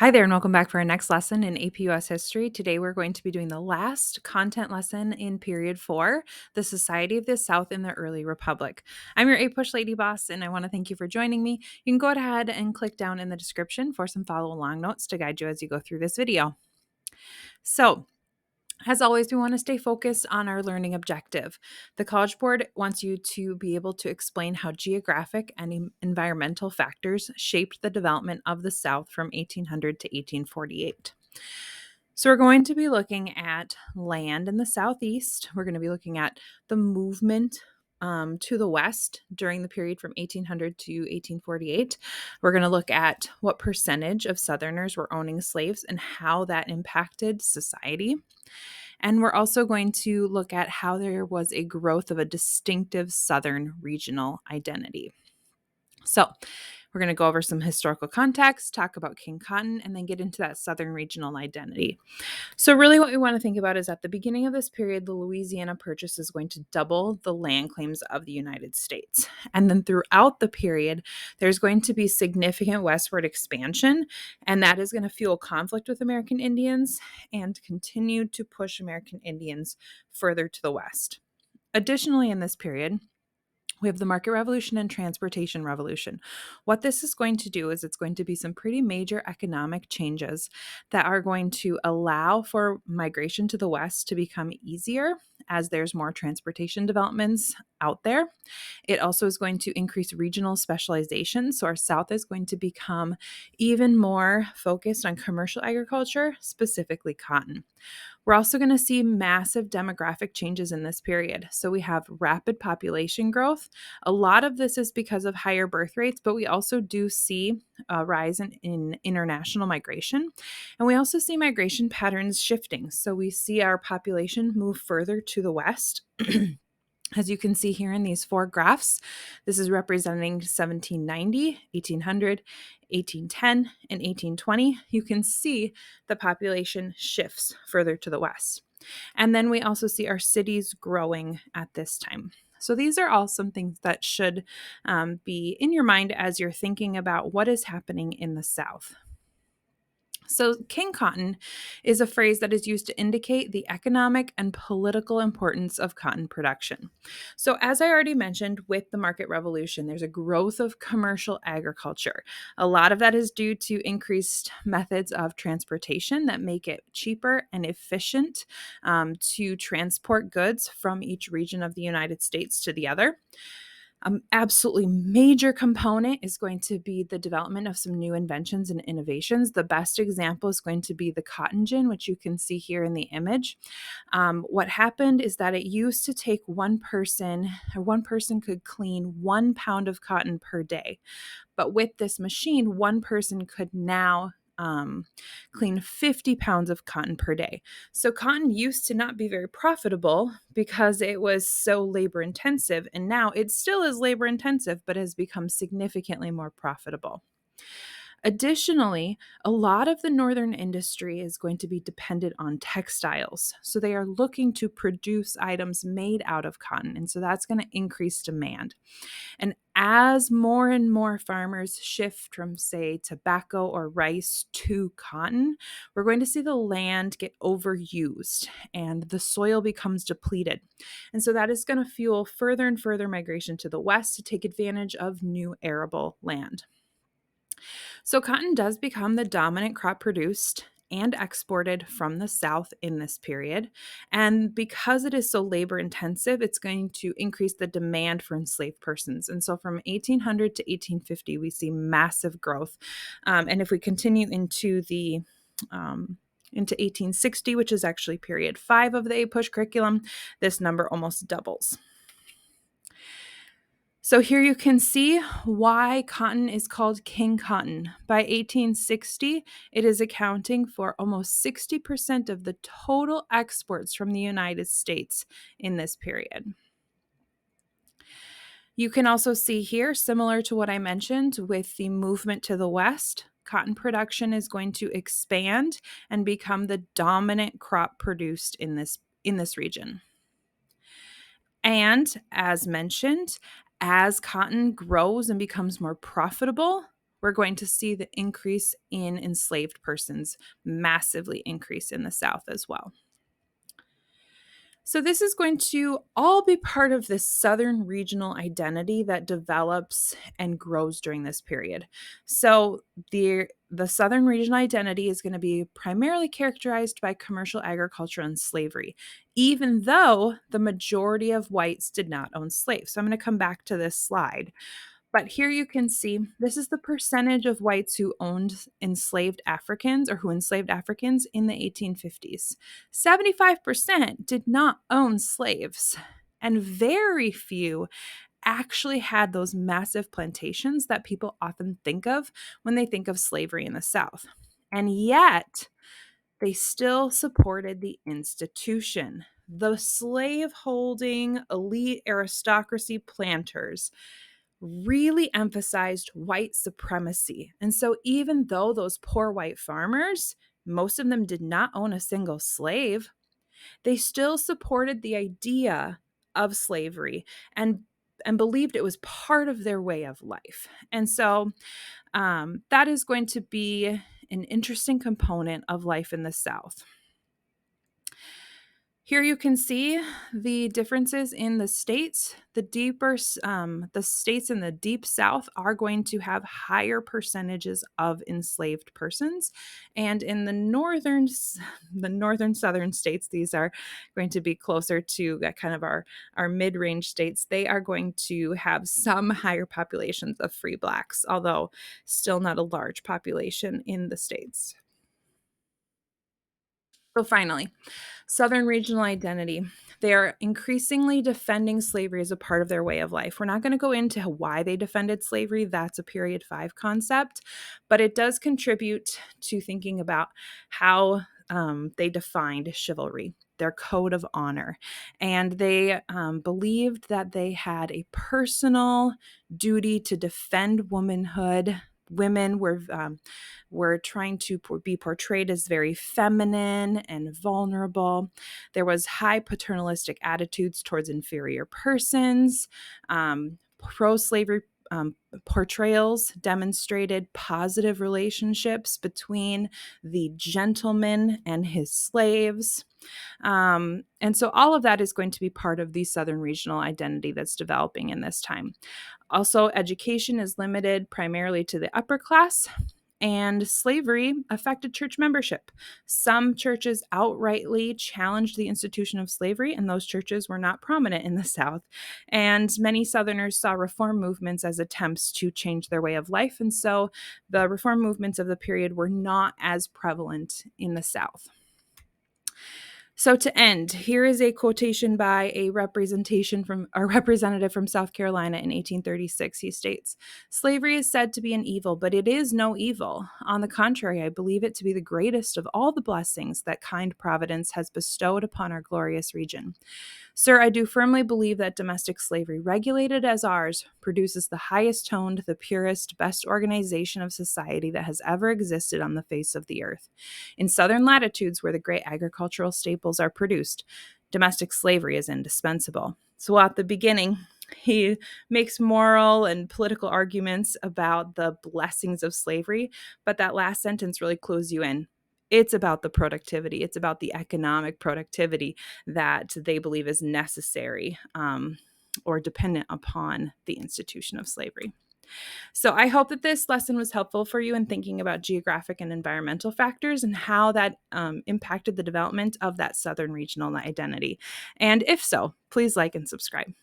Hi there, and welcome back for our next lesson in APUS history. Today we're going to be doing the last content lesson in period 4, the Society of the South in the Early Republic. I'm your APUSH Lady Boss, and I want to thank you for joining me. You can go ahead and click down in the description for some follow-along notes to guide you as you go through this video. So, as always, we want to stay focused on our learning objective. The College Board wants you to be able to explain how geographic and environmental factors shaped the development of the South from 1800 to 1848. So we're going to be looking at land in the Southeast. We're going to be looking at the movement to the west during the period from 1800 to 1848. We're going to look at what percentage of Southerners were owning slaves and how that impacted society. And we're also going to look at how there was a growth of a distinctive Southern regional identity. So we're going to go over some historical context, talk about King Cotton, and then get into that Southern regional identity. So really what we want to think about is at the beginning of this period, the Louisiana Purchase is going to double the land claims of the United States. And then throughout the period, there's going to be significant westward expansion, and that is going to fuel conflict with American Indians and continue to push American Indians further to the west. Additionally, in this period, we have the market revolution and transportation revolution. What this is going to do is it's going to be some pretty major economic changes that are going to allow for migration to the west to become easier as there's more transportation developments out there. It also is going to increase regional specialization. So our South is going to become even more focused on commercial agriculture, specifically cotton. We're also going to see massive demographic changes in this period. So we have rapid population growth. A lot of this is because of higher birth rates, but we also do see a rise in international migration. And we also see migration patterns shifting. So we see our population move further to the west. As you can see here in these 4 graphs, this is representing 1790, 1800, 1810, and 1820. You can see the population shifts further to the west. And then we also see our cities growing at this time. So these are all some things that should be in your mind as you're thinking about what is happening in the South. So, King Cotton is a phrase that is used to indicate the economic and political importance of cotton production. So, as I already mentioned, with the market revolution, there's a growth of commercial agriculture. A lot of that is due to increased methods of transportation that make it cheaper and efficient to transport goods from each region of the United States to the other. Absolutely major component is going to be the development of some new inventions and innovations. The best example is going to be the cotton gin, which you can see here in the image. What happened is that it used to take one person could clean 1 pound of cotton per day. But with this machine, one person could now clean 50 pounds of cotton per day. So cotton used to not be very profitable because it was so labor intensive, and now it still is labor intensive, but has become significantly more profitable. Additionally, a lot of the northern industry is going to be dependent on textiles. So they are looking to produce items made out of cotton. And so that's going to increase demand. And as more and more farmers shift from, say, tobacco or rice to cotton, we're going to see the land get overused and the soil becomes depleted. And so that is going to fuel further and further migration to the west to take advantage of new arable land. So cotton does become the dominant crop produced and exported from the South in this period. And because it is so labor intensive, it's going to increase the demand for enslaved persons. And so from 1800 to 1850, we see massive growth. And if we continue into 1860, which is actually period 5 of the APUSH curriculum, this number almost doubles. So here you can see why cotton is called King Cotton. By 1860, it is accounting for almost 60% of the total exports from the United States in this period. You can also see here, similar to what I mentioned with the movement to the west, cotton production is going to expand and become the dominant crop produced in this region. And as mentioned, as cotton grows and becomes more profitable, we're going to see the increase in enslaved persons massively increase in the South as well. So, this is going to all be part of this Southern regional identity that develops and grows during this period. So, the Southern regional identity is going to be primarily characterized by commercial agriculture and slavery, even though the majority of whites did not own slaves. So, I'm going to come back to this slide. But here you can see this is the percentage of whites who owned enslaved Africans or who enslaved Africans in the 1850s. 75% did not own slaves, and very few actually had those massive plantations that people often think of when they think of slavery in the South. And yet, they still supported the institution. The slave-holding elite aristocracy planters really emphasized white supremacy. And so, even though those poor white farmers, most of them did not own a single slave, they still supported the idea of slavery and believed it was part of their way of life. And so, that is going to be an interesting component of life in the South. Here you can see the differences in the states. The states in the deep South are going to have higher percentages of enslaved persons, and in the northern southern states, these are going to be closer to kind of our mid-range states. They are going to have some higher populations of free blacks, although still not a large population in the states. So finally, Southern regional identity. They are increasingly defending slavery as a part of their way of life. We're not going to go into why they defended slavery. That's a period 5 concept, but it does contribute to thinking about how they defined chivalry, their code of honor. And they believed that they had a personal duty to defend womanhood. Women were trying to be portrayed as very feminine and vulnerable. There was high paternalistic attitudes towards inferior persons. Pro-slavery portrayals demonstrated positive relationships between the gentleman and his slaves. And so all of that is going to be part of the Southern regional identity that's developing in this time. Also, education is limited primarily to the upper class, and slavery affected church membership. Some churches outrightly challenged the institution of slavery, and those churches were not prominent in the South. And many Southerners saw reform movements as attempts to change their way of life, and so the reform movements of the period were not as prevalent in the South. So to end, here is a quotation by a representative from South Carolina in 1836. He states, "Slavery is said to be an evil, but it is no evil. On the contrary, I believe it to be the greatest of all the blessings that kind Providence has bestowed upon our glorious region. Sir, I do firmly believe that domestic slavery, regulated as ours, produces the highest toned, the purest, best organization of society that has ever existed on the face of the earth. In southern latitudes, where the great agricultural staples are produced, domestic slavery is indispensable." So at the beginning, he makes moral and political arguments about the blessings of slavery, but that last sentence really clues you in. It's about the productivity. It's about the economic productivity that they believe is necessary or dependent upon the institution of slavery. So I hope that this lesson was helpful for you in thinking about geographic and environmental factors and how that impacted the development of that Southern regional identity. And if so, please like and subscribe.